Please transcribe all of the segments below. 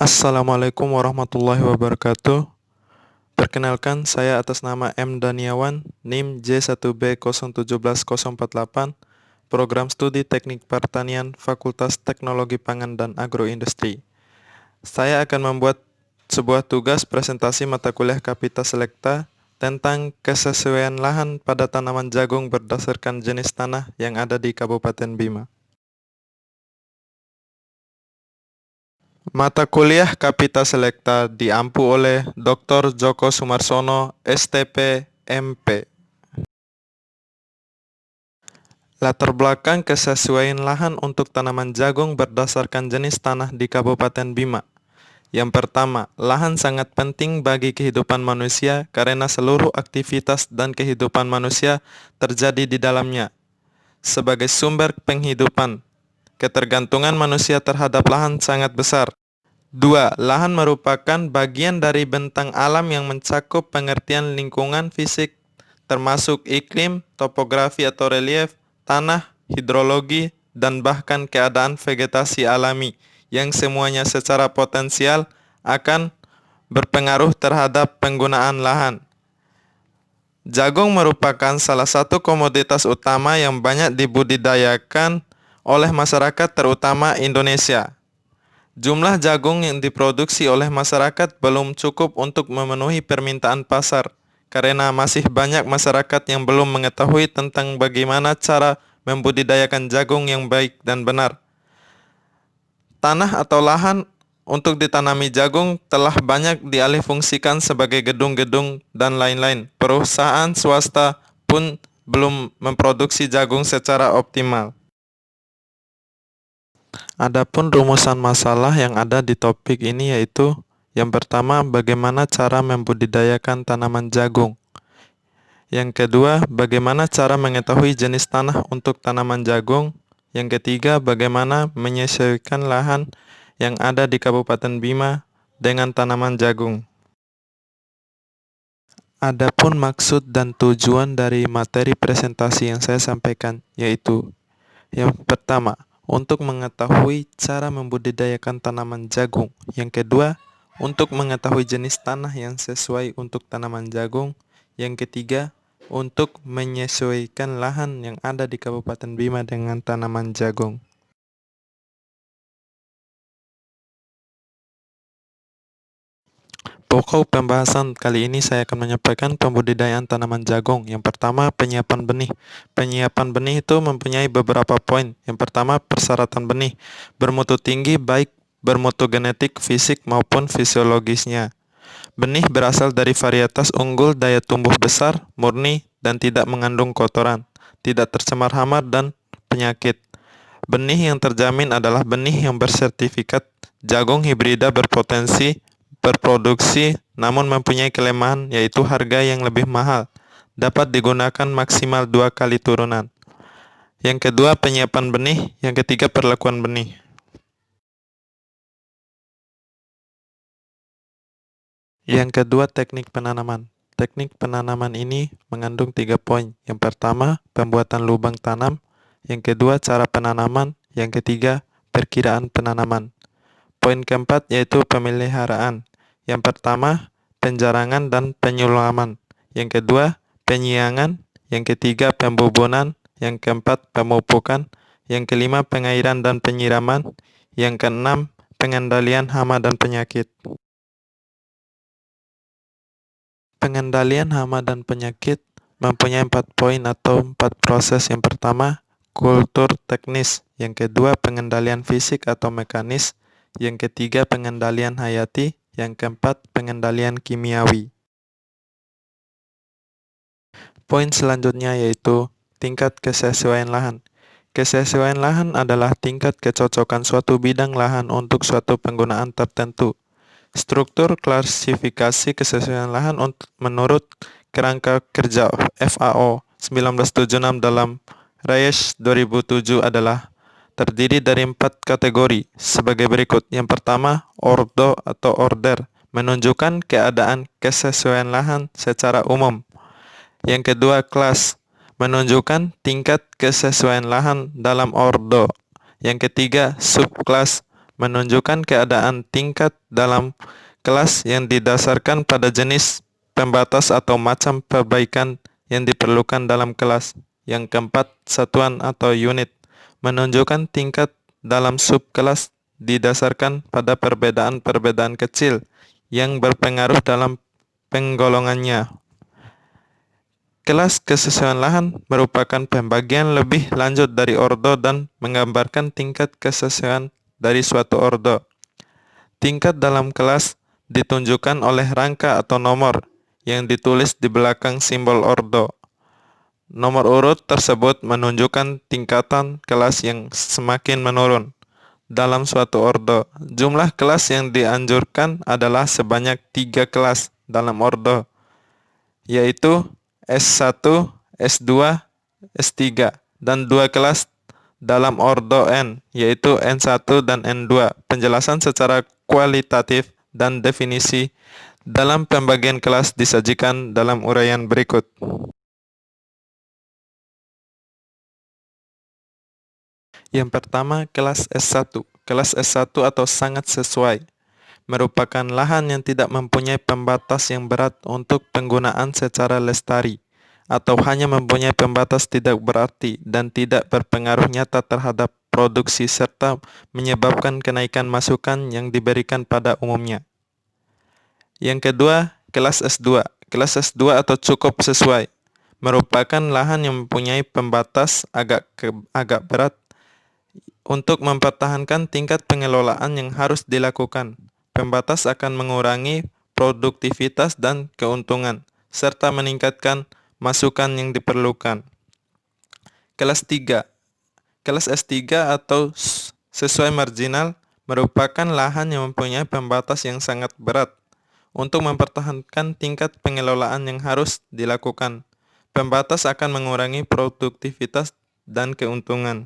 Assalamualaikum warahmatullahi wabarakatuh. Perkenalkan, saya atas nama M. Daniawan, NIM J1B017048, Program Studi Teknik Pertanian, Fakultas Teknologi Pangan dan Agroindustri. Saya akan membuat sebuah tugas presentasi mata kuliah Kapita Selekta tentang kesesuaian lahan pada tanaman jagung berdasarkan jenis tanah yang ada di Kabupaten Bima. Mata kuliah Kapita Selekta diampu oleh Dr. Joko Sumarsono, STP, MP. Latar belakang kesesuaian lahan untuk tanaman jagung berdasarkan jenis tanah di Kabupaten Bima. Yang pertama, lahan sangat penting bagi kehidupan manusia karena seluruh aktivitas dan kehidupan manusia terjadi di dalamnya. Sebagai sumber penghidupan, ketergantungan manusia terhadap lahan sangat besar. 2. Lahan merupakan bagian dari bentang alam yang mencakup pengertian lingkungan fisik termasuk iklim, topografi atau relief, tanah, hidrologi, dan bahkan keadaan vegetasi alami yang semuanya secara potensial akan berpengaruh terhadap penggunaan lahan. Jagung merupakan salah satu komoditas utama yang banyak dibudidayakan oleh masyarakat terutama Indonesia. Jumlah jagung yang diproduksi oleh masyarakat belum cukup untuk memenuhi permintaan pasar, karena masih banyak masyarakat yang belum mengetahui tentang bagaimana cara membudidayakan jagung yang baik dan benar. Tanah atau lahan untuk ditanami jagung telah banyak dialihfungsikan sebagai gedung-gedung dan lain-lain. Perusahaan swasta pun belum memproduksi jagung secara optimal. Adapun rumusan masalah yang ada di topik ini yaitu yang pertama, bagaimana cara membudidayakan tanaman jagung. Yang kedua, bagaimana cara mengetahui jenis tanah untuk tanaman jagung. Yang ketiga, bagaimana menyesuaikan lahan yang ada di Kabupaten Bima dengan tanaman jagung. Adapun maksud dan tujuan dari materi presentasi yang saya sampaikan yaitu yang pertama, untuk mengetahui cara membudidayakan tanaman jagung. Yang kedua, untuk mengetahui jenis tanah yang sesuai untuk tanaman jagung. Yang ketiga, untuk menyesuaikan lahan yang ada di Kabupaten Bima dengan tanaman jagung. Pokok pembahasan kali ini saya akan menyampaikan pembudidayaan tanaman jagung. Yang pertama, penyiapan benih. Penyiapan benih itu mempunyai beberapa poin. Yang pertama, persyaratan benih. Bermutu tinggi baik bermutu genetik, fisik maupun fisiologisnya. Benih berasal dari varietas unggul, daya tumbuh besar, murni, dan tidak mengandung kotoran. Tidak tercemar hama dan penyakit. Benih yang terjamin adalah benih yang bersertifikat jagung hibrida berpotensi berproduksi namun mempunyai kelemahan yaitu harga yang lebih mahal, dapat digunakan maksimal 2 kali turunan. Yang kedua, penyiapan benih. Yang ketiga, perlakuan benih. Yang kedua, teknik penanaman. Teknik penanaman ini mengandung 3 poin. Yang pertama, pembuatan lubang tanam. Yang kedua, cara penanaman. Yang ketiga, perkiraan penanaman. Poin keempat yaitu pemeliharaan. Yang pertama, penjarangan dan penyulaman. Yang kedua, penyiangan. Yang ketiga, pembubunan. Yang keempat, pemupukan. Yang kelima, pengairan dan penyiraman. Yang keenam, pengendalian hama dan penyakit. Pengendalian hama dan penyakit mempunyai 4 poin atau 4 proses. Yang pertama, kultur teknis. Yang kedua, pengendalian fisik atau mekanis. Yang ketiga, pengendalian hayati. Yang keempat, pengendalian kimiawi. Poin selanjutnya yaitu tingkat kesesuaian lahan. Kesesuaian lahan adalah tingkat kecocokan suatu bidang lahan untuk suatu penggunaan tertentu. Struktur klasifikasi kesesuaian lahan menurut kerangka kerja FAO 1976 dalam RAIES 2007 adalah terdiri dari 4 kategori sebagai berikut. Yang pertama, ordo atau order, menunjukkan keadaan kesesuaian lahan secara umum. Yang kedua, kelas, menunjukkan tingkat kesesuaian lahan dalam ordo. Yang ketiga, subkelas, menunjukkan keadaan tingkat dalam kelas yang didasarkan pada jenis pembatas atau macam perbaikan yang diperlukan dalam kelas. Yang keempat, satuan atau unit, menunjukkan tingkat dalam subkelas didasarkan pada perbedaan-perbedaan kecil yang berpengaruh dalam penggolongannya. Kelas kesesuaian lahan merupakan pembagian lebih lanjut dari ordo dan menggambarkan tingkat kesesuaian dari suatu ordo. Tingkat dalam kelas ditunjukkan oleh rangka atau nomor yang ditulis di belakang simbol ordo. Nomor urut tersebut menunjukkan tingkatan kelas yang semakin menurun dalam suatu ordo. Jumlah kelas yang dianjurkan adalah sebanyak 3 kelas dalam ordo, yaitu S1, S2, S3, dan 2 kelas dalam ordo N, yaitu N1 dan N2. Penjelasan secara kualitatif dan definisi dalam pembagian kelas disajikan dalam uraian berikut. Yang pertama, kelas S1. Kelas S1 atau sangat sesuai merupakan lahan yang tidak mempunyai pembatas yang berat untuk penggunaan secara lestari, atau hanya mempunyai pembatas tidak berarti dan tidak berpengaruh nyata terhadap produksi serta menyebabkan kenaikan masukan yang diberikan pada umumnya. Yang kedua, kelas S2. Kelas S2 atau cukup sesuai merupakan lahan yang mempunyai pembatas agak berat untuk mempertahankan tingkat pengelolaan yang harus dilakukan. Pembatas akan mengurangi produktivitas dan keuntungan, serta meningkatkan masukan yang diperlukan. Kelas 3. Kelas S3 atau sesuai marginal merupakan lahan yang mempunyai pembatas yang sangat berat untuk mempertahankan tingkat pengelolaan yang harus dilakukan. Pembatas akan mengurangi produktivitas dan keuntungan.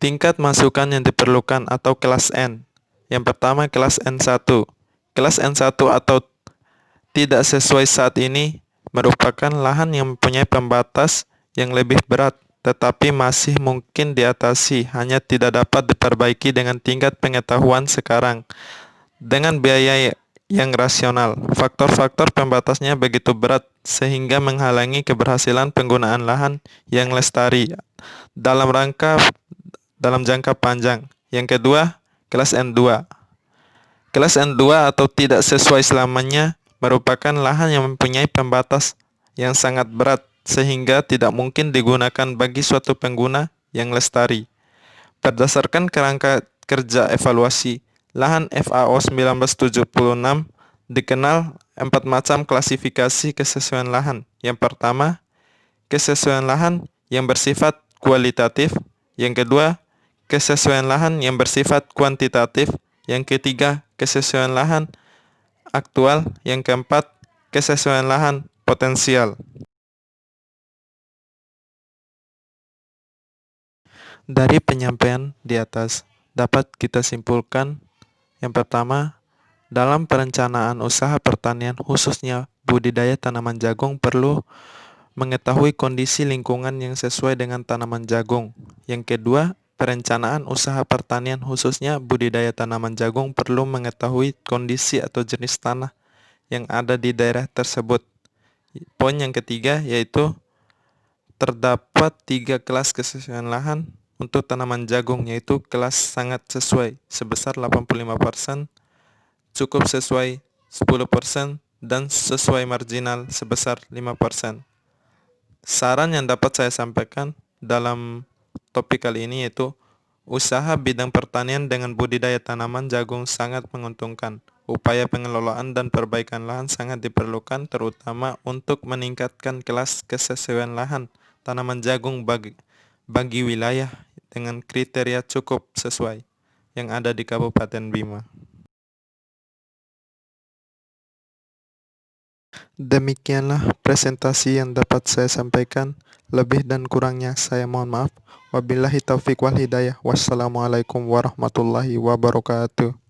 Tingkat masukan yang diperlukan atau kelas N. Yang pertama, kelas N1. Kelas N1 atau tidak sesuai saat ini merupakan lahan yang mempunyai pembatas yang lebih berat, tetapi masih mungkin diatasi, hanya tidak dapat diperbaiki dengan tingkat pengetahuan sekarang dengan biaya yang rasional. Faktor-faktor pembatasnya begitu berat sehingga menghalangi keberhasilan penggunaan lahan yang lestari dalam jangka panjang. Yang kedua, kelas N2. Kelas N2 atau tidak sesuai selamanya merupakan lahan yang mempunyai pembatas yang sangat berat sehingga tidak mungkin digunakan bagi suatu pengguna yang lestari. Berdasarkan kerangka kerja evaluasi lahan FAO 1976, dikenal 4 macam klasifikasi kesesuaian lahan. Yang pertama, kesesuaian lahan yang bersifat kualitatif. Yang kedua, kesesuaian lahan yang bersifat kuantitatif. Yang ketiga, kesesuaian lahan aktual. Yang keempat, kesesuaian lahan potensial. Dari penyampaian di atas, dapat kita simpulkan yang pertama, dalam perencanaan usaha pertanian khususnya budidaya tanaman jagung perlu mengetahui kondisi lingkungan yang sesuai dengan tanaman jagung. Yang kedua, perencanaan usaha pertanian khususnya budidaya tanaman jagung perlu mengetahui kondisi atau jenis tanah yang ada di daerah tersebut. Poin yang ketiga yaitu terdapat 3 kelas kesesuaian lahan untuk tanaman jagung, yaitu kelas sangat sesuai sebesar 85%, cukup sesuai 10%, dan sesuai marginal sebesar 5%. Saran yang dapat saya sampaikan dalam topik kali ini yaitu usaha bidang pertanian dengan budidaya tanaman jagung sangat menguntungkan. Upaya pengelolaan dan perbaikan lahan sangat diperlukan terutama untuk meningkatkan kelas kesesuaian lahan tanaman jagung bagi wilayah dengan kriteria cukup sesuai yang ada di Kabupaten Bima. Demikianlah presentasi yang dapat saya sampaikan. Lebih dan kurangnya saya mohon maaf. Wabillahi taufiq wal hidayah. Wassalamualaikum warahmatullahi wabarakatuh.